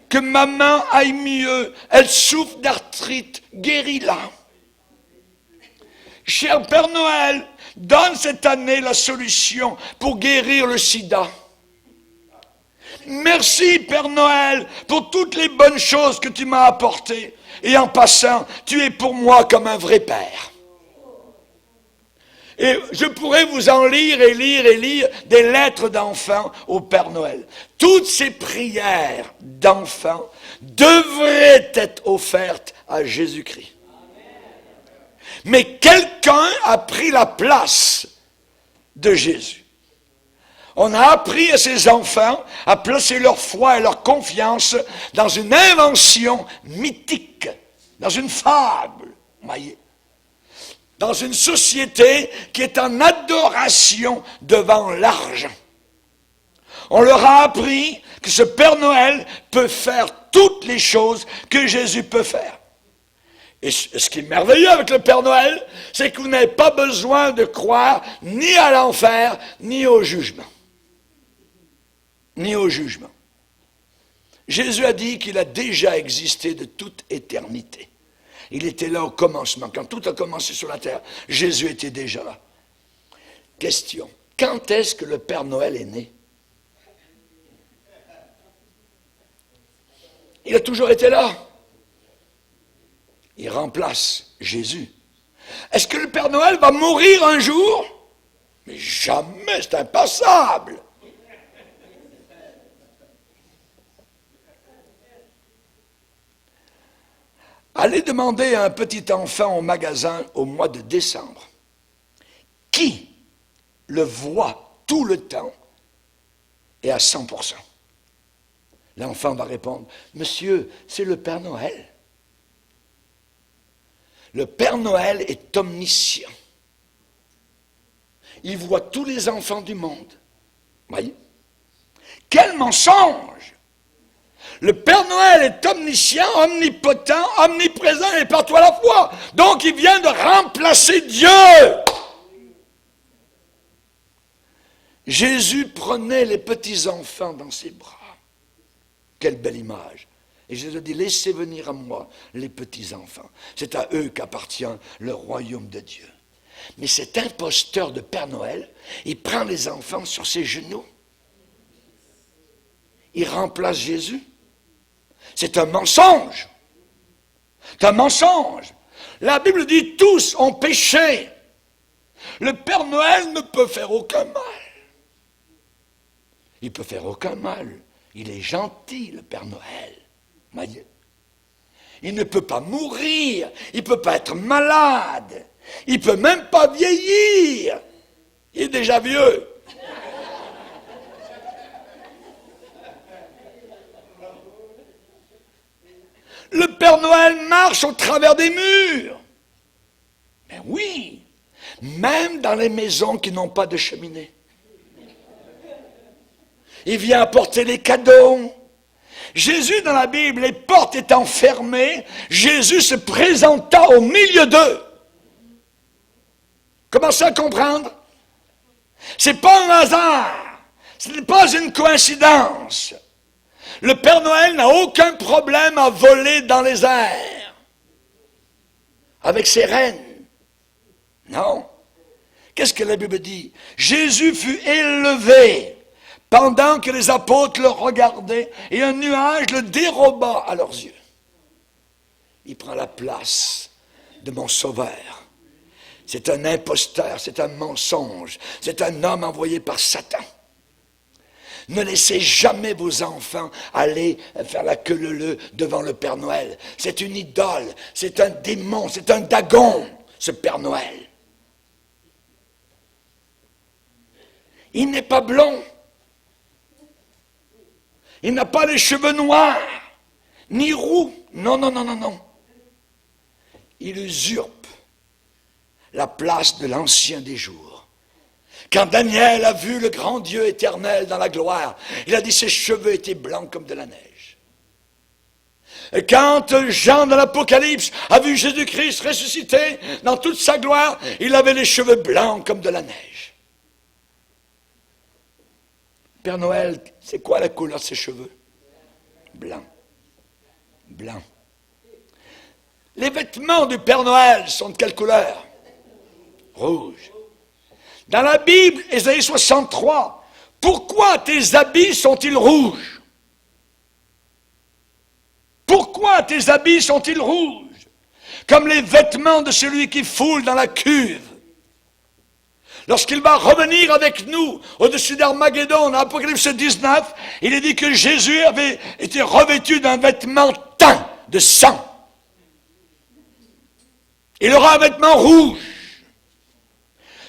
que maman aille mieux, elle souffre d'arthrite, guéris-la. Cher Père Noël, donne cette année la solution pour guérir le sida. Merci Père Noël pour toutes les bonnes choses que tu m'as apportées. Et en passant, tu es pour moi comme un vrai père. Et je pourrais vous en lire et lire et lire des lettres d'enfants au Père Noël. Toutes ces prières d'enfants devraient être offertes à Jésus-Christ. Mais quelqu'un a pris la place de Jésus. On a appris à ces enfants à placer leur foi et leur confiance dans une invention mythique, dans une fable, voyez. Dans une société qui est en adoration devant l'argent. On leur a appris que ce Père Noël peut faire toutes les choses que Jésus peut faire. Et ce qui est merveilleux avec le Père Noël, c'est que vous n'avez pas besoin de croire ni à l'enfer, ni au jugement. Ni au jugement. Jésus a dit qu'il a déjà existé de toute éternité. Il était là au commencement. Quand tout a commencé sur la terre, Jésus était déjà là. Question. Quand est-ce que le Père Noël est né? Il a toujours été là. Il remplace Jésus. Est-ce que le Père Noël va mourir un jour? Mais jamais, c'est impossible. Allez demander à un petit enfant au magasin au mois de décembre qui le voit tout le temps et à 100%. L'enfant va répondre, monsieur, c'est le Père Noël. Le Père Noël est omniscient. Il voit tous les enfants du monde. Voyez? Quel mensonge! Le Père Noël est omniscient, omnipotent, omniprésent et partout à la fois. Donc il vient de remplacer Dieu. Jésus prenait les petits-enfants dans ses bras. Quelle belle image. Et Jésus a dit, laissez venir à moi les petits-enfants. C'est à eux qu'appartient le royaume de Dieu. Mais cet imposteur de Père Noël, il prend les enfants sur ses genoux. Il remplace Jésus. C'est un mensonge. C'est un mensonge. La Bible dit, tous ont péché. Le Père Noël ne peut faire aucun mal. Il peut faire aucun mal. Il est gentil, le Père Noël. Voyez. Il ne peut pas mourir. Il ne peut pas être malade. Il ne peut même pas vieillir. Il est déjà vieux. Le Père Noël marche au travers des murs. Ben oui, même dans les maisons qui n'ont pas de cheminée. Il vient apporter les cadeaux. Jésus, dans la Bible, les portes étant fermées, Jésus se présenta au milieu d'eux. Commencez à comprendre? Ce n'est pas un hasard. Ce n'est pas une coïncidence. Le Père Noël n'a aucun problème à voler dans les airs avec ses reines. Non. Qu'est-ce que la Bible dit? Jésus fut élevé pendant que les apôtres le regardaient et un nuage le déroba à leurs yeux. Il prend la place de mon sauveur. C'est un imposteur, c'est un mensonge, c'est un homme envoyé par Satan. Ne laissez jamais vos enfants aller faire la queue leu-leu devant le Père Noël. C'est une idole, c'est un démon, c'est un dagon, ce Père Noël. Il n'est pas blond. Il n'a pas les cheveux noirs, ni roux. Non, non, non, non, non. Il usurpe la place de l'ancien des jours. Quand Daniel a vu le grand Dieu éternel dans la gloire, il a dit ses cheveux étaient blancs comme de la neige. Et quand Jean dans l'Apocalypse a vu Jésus-Christ ressuscité dans toute sa gloire, il avait les cheveux blancs comme de la neige. Père Noël, c'est quoi la couleur de ses cheveux? Blanc. Blanc. Les vêtements du Père Noël sont de quelle couleur? Rouge. Dans la Bible, Ésaïe 63, pourquoi tes habits sont-ils rouges? Pourquoi tes habits sont-ils rouges? Comme les vêtements de celui qui foule dans la cuve. Lorsqu'il va revenir avec nous au-dessus d'Armageddon, dans Apocalypse 19, il est dit que Jésus avait été revêtu d'un vêtement teint de sang. Il aura un vêtement rouge.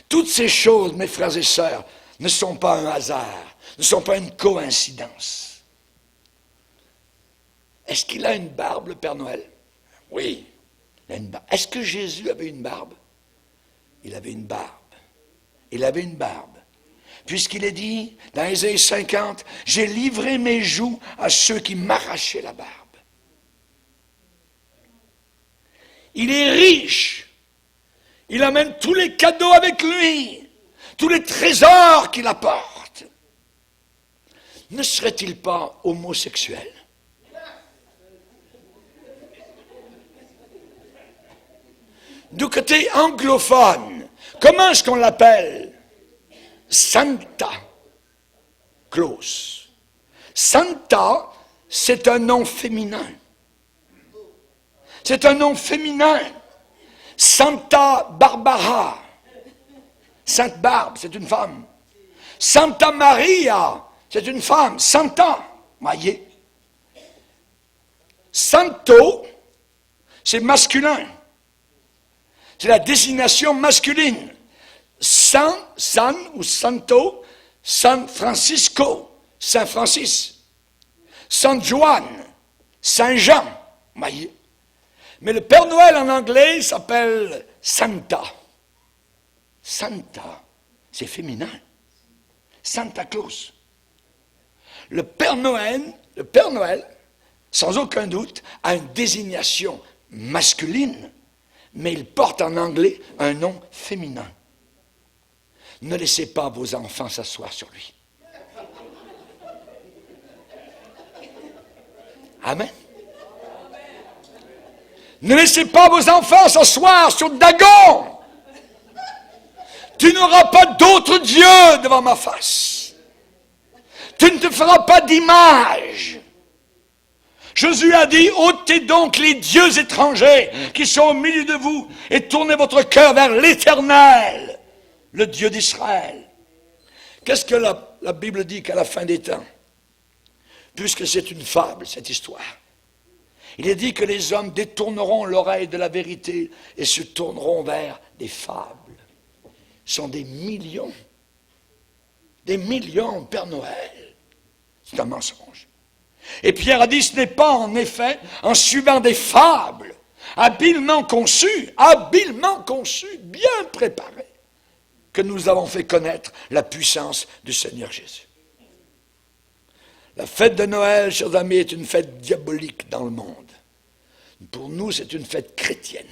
Toutes ces choses, mes frères et sœurs, ne sont pas un hasard, ne sont pas une coïncidence. Est-ce qu'il a une barbe, le Père Noël? Oui, il a une barbe. Est-ce que Jésus avait une barbe? Il avait une barbe. Il avait une barbe. Puisqu'il est dit, dans Ésaïe 50, « J'ai livré mes joues à ceux qui m'arrachaient la barbe. » Il est riche. Il amène tous les cadeaux avec lui, tous les trésors qu'il apporte. Ne serait-il pas homosexuel? Du côté anglophone, comment est-ce qu'on l'appelle? Santa Claus. Santa, c'est un nom féminin. C'est un nom féminin. Santa Barbara. Sainte Barbe, c'est une femme. Santa Maria, c'est une femme. Santa, voyez. Santo, c'est masculin. C'est la désignation masculine. San ou Santo, San Francisco, Saint Francis. San Juan, Saint Jean, voyez. Mais le Père Noël en anglais il s'appelle Santa. Santa, c'est féminin. Santa Claus. Le Père Noël, sans aucun doute, a une désignation masculine, mais il porte en anglais un nom féminin. Ne laissez pas vos enfants s'asseoir sur lui. Amen. Ne laissez pas vos enfants s'asseoir sur Dagon. Tu n'auras pas d'autre Dieu devant ma face. Tu ne te feras pas d'image. Jésus a dit, ôtez donc les dieux étrangers qui sont au milieu de vous et tournez votre cœur vers l'Éternel, le Dieu d'Israël. Qu'est-ce que la Bible dit qu'à la fin des temps? Puisque c'est une fable, cette histoire. Il est dit que les hommes détourneront l'oreille de la vérité et se tourneront vers des fables. Ce sont des millions, Père Noël. C'est un mensonge. Et Pierre a dit, ce n'est pas en effet en suivant des fables, habilement conçues, bien préparées, que nous avons fait connaître la puissance du Seigneur Jésus. La fête de Noël, chers amis, est une fête diabolique dans le monde. Pour nous, c'est une fête chrétienne.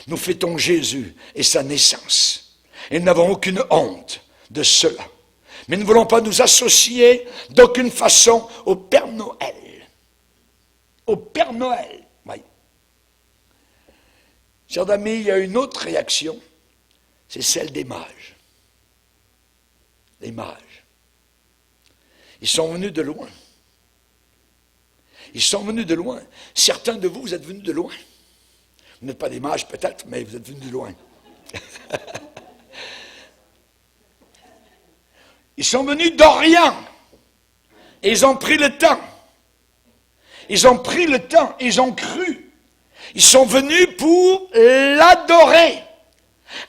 Nous fêtons Jésus et sa naissance. Et nous n'avons aucune honte de cela. Mais nous ne voulons pas nous associer d'aucune façon au Père Noël. Au Père Noël, oui. Chers amis, il y a une autre réaction, c'est celle des mages. Les mages. Ils sont venus de loin. Ils sont venus de loin. Certains de vous, vous êtes venus de loin. Vous n'êtes pas des mages peut-être, mais vous êtes venus de loin. Ils sont venus d'Orient. Et ils ont pris le temps. Ils ont pris le temps. Ils ont cru. Ils sont venus pour l'adorer.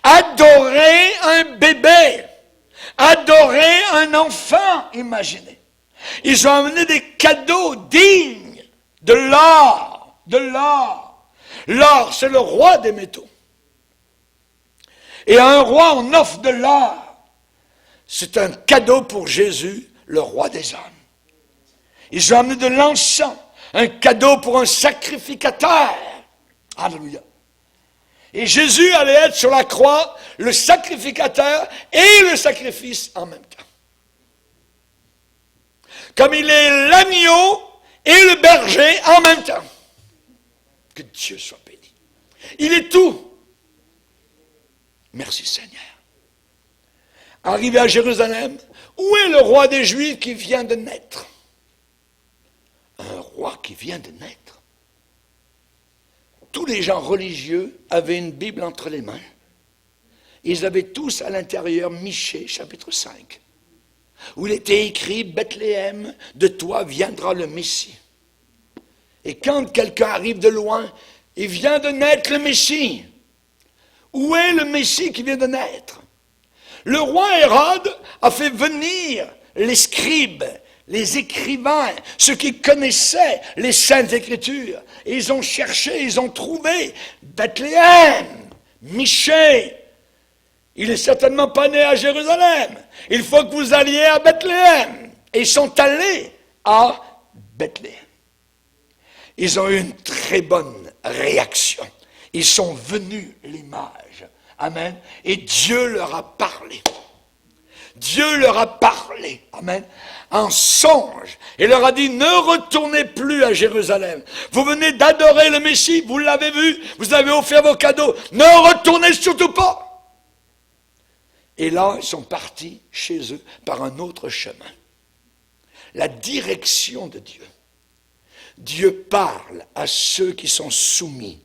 Adorer un bébé. Adorer un enfant, imaginez. Ils ont amené des cadeaux dignes de l'or. De l'or. L'or, c'est le roi des métaux. Et à un roi, on offre de l'or. C'est un cadeau pour Jésus, le roi des hommes. Ils ont amené de l'encens, un cadeau pour un sacrificateur. Alléluia. Et Jésus allait être sur la croix, le sacrificateur et le sacrifice en même temps. Comme il est l'agneau et le berger en même temps. Que Dieu soit béni. Il est tout. Merci Seigneur. Arrivé à Jérusalem, où est le roi des Juifs qui vient de naître? Un roi qui vient de naître. Tous les gens religieux avaient une Bible entre les mains. Ils avaient tous à l'intérieur Michée, chapitre 5, où il était écrit, Bethléem, de toi viendra le Messie. Et quand quelqu'un arrive de loin, il vient de naître le Messie. Où est le Messie qui vient de naître? Le roi Hérode a fait venir les scribes, les écrivains, ceux qui connaissaient les Saintes Écritures. Et ils ont cherché, ils ont trouvé Bethléem, Michée. Il n'est certainement pas né à Jérusalem. Il faut que vous alliez à Bethléem. Et ils sont allés à Bethléem. Ils ont eu une très bonne réaction. Ils sont venus, les mages. Amen. Et Dieu leur a parlé. Dieu leur a parlé. Amen. En songe. Et leur a dit, ne retournez plus à Jérusalem. Vous venez d'adorer le Messie. Vous l'avez vu. Vous avez offert vos cadeaux. Ne retournez surtout pas. Et là, ils sont partis chez eux par un autre chemin. La direction de Dieu. Dieu parle à ceux qui sont soumis,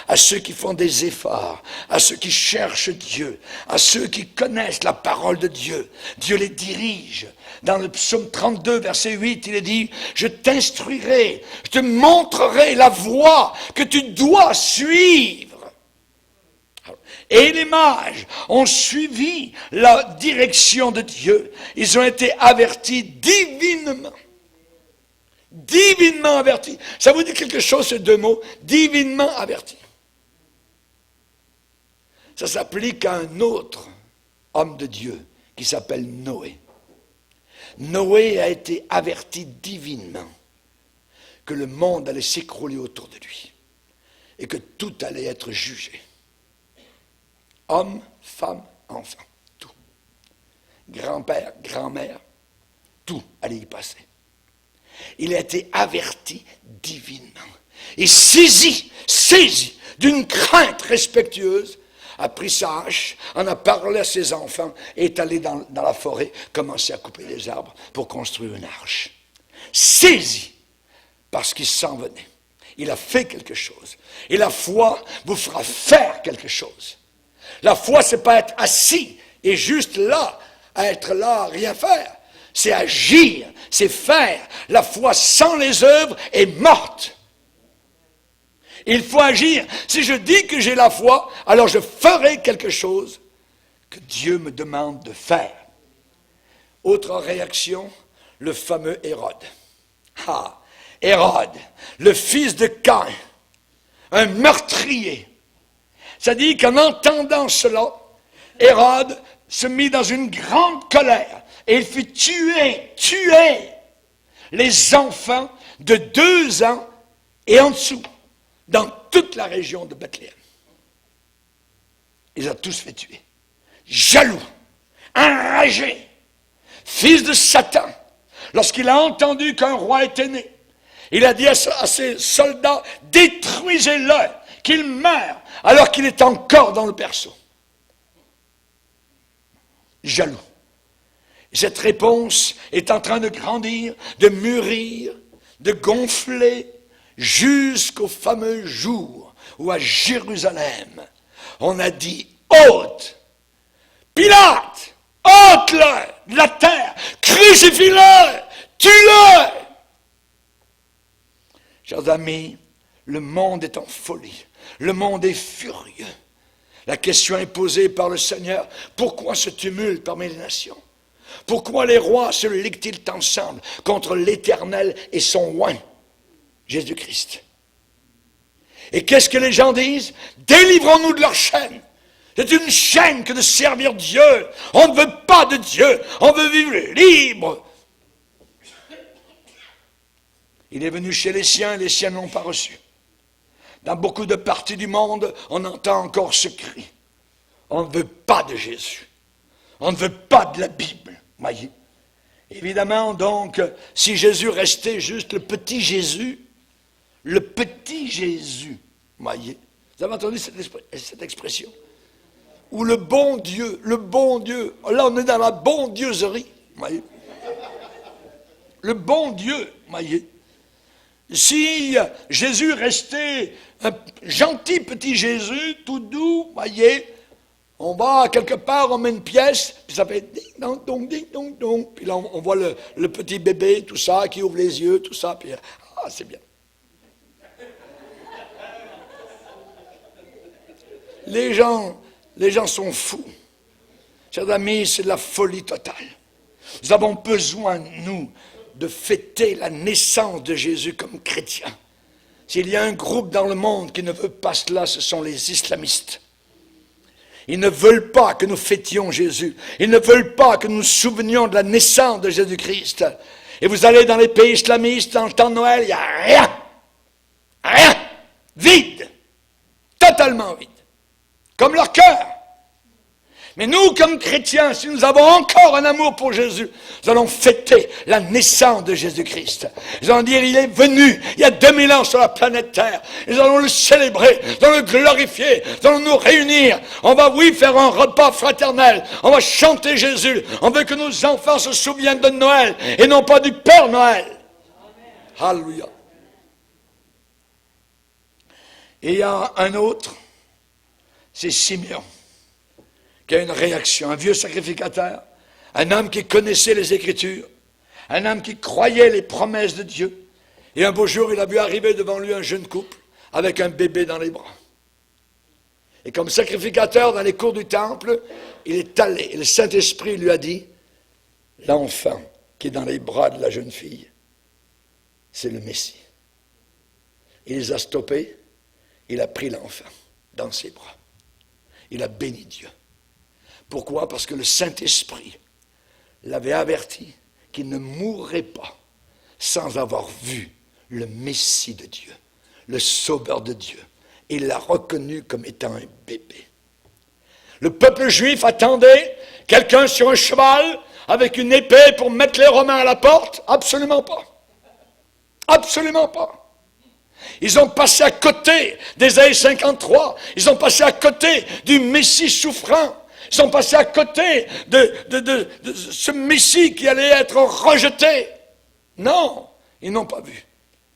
à ceux qui font des efforts, à ceux qui cherchent Dieu, à ceux qui connaissent la parole de Dieu. Dieu les dirige. Dans le psaume 32, verset 8, il est dit, je t'instruirai, je te montrerai la voie que tu dois suivre. Et les mages ont suivi la direction de Dieu. Ils ont été avertis divinement. Divinement avertis. Ça vous dit quelque chose, ces deux mots? Divinement avertis. Ça s'applique à un autre homme de Dieu qui s'appelle Noé. Noé a été averti divinement que le monde allait s'écrouler autour de lui et que tout allait être jugé. Hommes, femmes, enfants, tout. Grand-père, grand-mère, tout allait y passer. Il a été averti divinement et saisi d'une crainte respectueuse, a pris sa hache, en a parlé à ses enfants et est allé dans la forêt, commencer à couper les arbres pour construire une arche. Saisi parce qu'il s'en venait. Il a fait quelque chose. Et la foi vous fera faire quelque chose. La foi, c'est pas être assis et juste là, à être là, à rien faire. C'est agir, c'est faire. La foi sans les œuvres est morte. Il faut agir. Si je dis que j'ai la foi, alors je ferai quelque chose que Dieu me demande de faire. Autre réaction, le fameux Hérode. Ah, Hérode, le fils de Caïn, un meurtrier. Ça dit qu'en entendant cela, Hérode se mit dans une grande colère et il fit tuer les enfants de 2 ans et en dessous dans toute la région de Bethléem. Il les a tous fait tuer. Jaloux, enragé, fils de Satan, lorsqu'il a entendu qu'un roi était né, il a dit à ses soldats, détruisez-le, qu'il meure, alors qu'il est encore dans le berceau. Jaloux. Et cette réponse est en train de grandir, de mûrir, de gonfler, jusqu'au fameux jour où à Jérusalem, on a dit, ôte, Pilate, ôte-le de la terre, crucifie-le, tue-le. Chers amis, le monde est en folie, le monde est furieux. La question est posée par le Seigneur, pourquoi ce tumulte parmi les nations? Pourquoi les rois se liguent-ils ensemble contre l'Éternel et son oint, Jésus-Christ? Et qu'est-ce que les gens disent? Délivrons-nous de leur chaîne. C'est une chaîne que de servir Dieu. On ne veut pas de Dieu, on veut vivre libre. Il est venu chez les siens et les siens ne l'ont pas reçu. Dans beaucoup de parties du monde, on entend encore ce cri. On ne veut pas de Jésus. On ne veut pas de la Bible. Voyez. Évidemment, donc, si Jésus restait juste le petit Jésus, voyez. Vous avez entendu cette expression? Ou le bon Dieu. Là, on est dans la bondieuserie. Voyez. Le bon Dieu, voyez. Si Jésus restait un gentil petit Jésus, tout doux, voyez, on va quelque part, on met une pièce, puis ça fait ding dong dong ding dong dong, puis là on voit le petit bébé, tout ça, qui ouvre les yeux, tout ça, puis c'est bien. Les gens sont fous. Chers amis, c'est de la folie totale. Nous avons besoin, nous, de fêter la naissance de Jésus comme chrétiens. S'il y a un groupe dans le monde qui ne veut pas cela, ce sont les islamistes. Ils ne veulent pas que nous fêtions Jésus. Ils ne veulent pas que nous nous souvenions de la naissance de Jésus-Christ. Et vous allez dans les pays islamistes, dans le temps de Noël, il n'y a rien. Rien. Vide. Totalement vide. Comme leur cœur. Mais nous, comme chrétiens, si nous avons encore un amour pour Jésus, nous allons fêter la naissance de Jésus-Christ. Nous allons dire, il est venu il y a 2000 ans sur la planète Terre. Nous allons le célébrer, nous allons le glorifier, nous allons nous réunir. On va, oui, faire un repas fraternel. On va chanter Jésus. On veut que nos enfants se souviennent de Noël et non pas du Père Noël. Amen. Alléluia. Et il y a un autre, c'est Simeon, qui a une réaction, un vieux sacrificateur, un homme qui connaissait les Écritures, un homme qui croyait les promesses de Dieu. Et un beau jour, il a vu arriver devant lui un jeune couple avec un bébé dans les bras. Et comme sacrificateur dans les cours du temple, il est allé, et le Saint-Esprit lui a dit, l'enfant qui est dans les bras de la jeune fille, c'est le Messie. Il les a stoppés, il a pris l'enfant dans ses bras. Il a béni Dieu. Pourquoi? Parce que le Saint-Esprit l'avait averti qu'il ne mourrait pas sans avoir vu le Messie de Dieu, le Sauveur de Dieu. Il l'a reconnu comme étant un bébé. Le peuple juif attendait quelqu'un sur un cheval avec une épée pour mettre les Romains à la porte? Absolument pas. Absolument pas. Ils ont passé à côté d'Ésaïe 53. Ils ont passé à côté du Messie souffrant. Ils sont passés à côté de ce Messie qui allait être rejeté. Non, ils n'ont pas vu.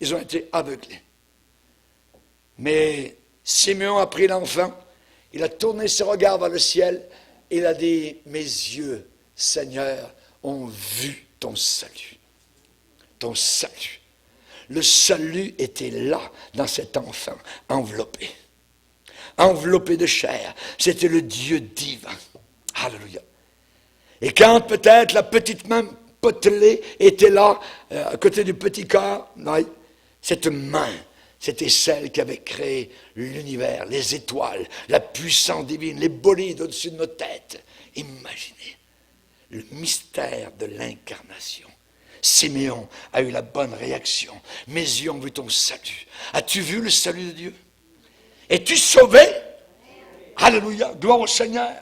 Ils ont été aveuglés. Mais Simeon a pris l'enfant, il a tourné ses regards vers le ciel, et il a dit, mes yeux, Seigneur, ont vu ton salut. Ton salut. Le salut était là, dans cet enfant, enveloppé. Enveloppé de chair. C'était le Dieu divin. Alléluia. Et quand peut-être la petite main potelé était là, à côté du petit corps. Oui. Cette main, c'était celle qui avait créé l'univers, les étoiles, la puissance divine, les bolides au-dessus de nos têtes. Imaginez le mystère de l'incarnation. Siméon a eu la bonne réaction. Mes yeux ont vu ton salut. As-tu vu le salut de Dieu? Es-tu sauvé? Alléluia, gloire au Seigneur.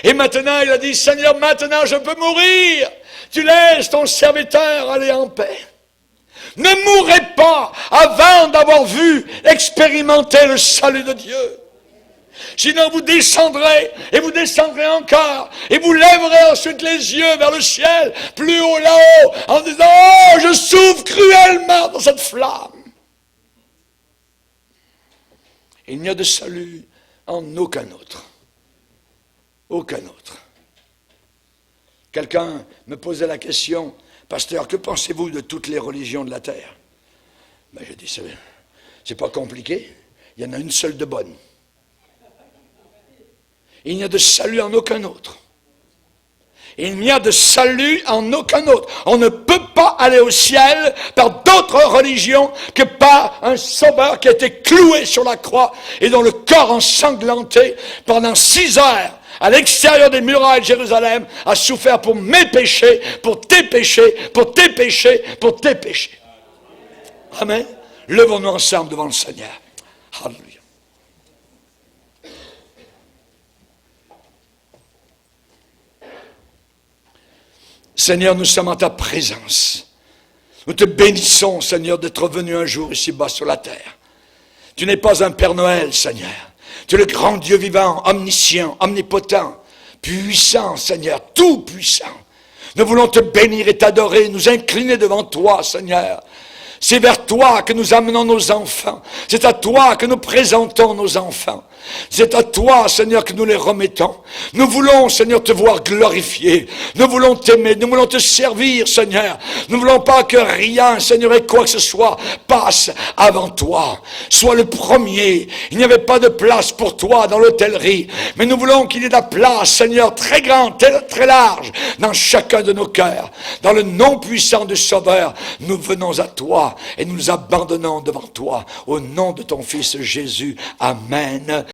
Et maintenant, il a dit, Seigneur, maintenant je peux mourir. Tu laisses ton serviteur aller en paix. Ne mourrez pas avant d'avoir vu, expérimenter le salut de Dieu. Sinon vous descendrez, et vous descendrez encore, et vous lèverez ensuite les yeux vers le ciel, plus haut là-haut, en disant, oh, je souffre cruellement dans cette flamme. Il n'y a de salut en aucun autre. Aucun autre. Quelqu'un me posait la question, pasteur, que pensez-vous de toutes les religions de la terre? Ben, je dis, c'est pas compliqué, il y en a une seule de bonne. Il n'y a de salut en aucun autre. Il n'y a de salut en aucun autre. On ne peut pas aller au ciel par d'autres religions que par un sauveur qui a été cloué sur la croix et dont le corps ensanglanté pendant 6 heures à l'extérieur des murailles de Jérusalem a souffert pour mes péchés, pour tes péchés, pour tes péchés, pour tes péchés. Amen. Levons-nous ensemble devant le Seigneur. Alléluia. Seigneur, nous sommes en ta présence. Nous te bénissons, Seigneur, d'être venu un jour ici-bas sur la terre. Tu n'es pas un Père Noël, Seigneur. Tu es le grand Dieu vivant, omniscient, omnipotent, puissant, Seigneur, tout puissant. Nous voulons te bénir et t'adorer, nous incliner devant toi, Seigneur. C'est vers toi que nous amenons nos enfants. C'est à toi que nous présentons nos enfants. C'est à toi, Seigneur, que nous les remettons. Nous voulons, Seigneur, te voir glorifié. Nous voulons t'aimer. Nous voulons te servir, Seigneur. Nous ne voulons pas que rien, Seigneur, et quoi que ce soit, passe avant toi. Sois le premier. Il n'y avait pas de place pour toi dans l'hôtellerie. Mais nous voulons qu'il y ait de la place, Seigneur, très grande, très large, dans chacun de nos cœurs. Dans le nom puissant du Sauveur, nous venons à toi et nous nous abandonnons devant toi. Au nom de ton Fils Jésus. Amen.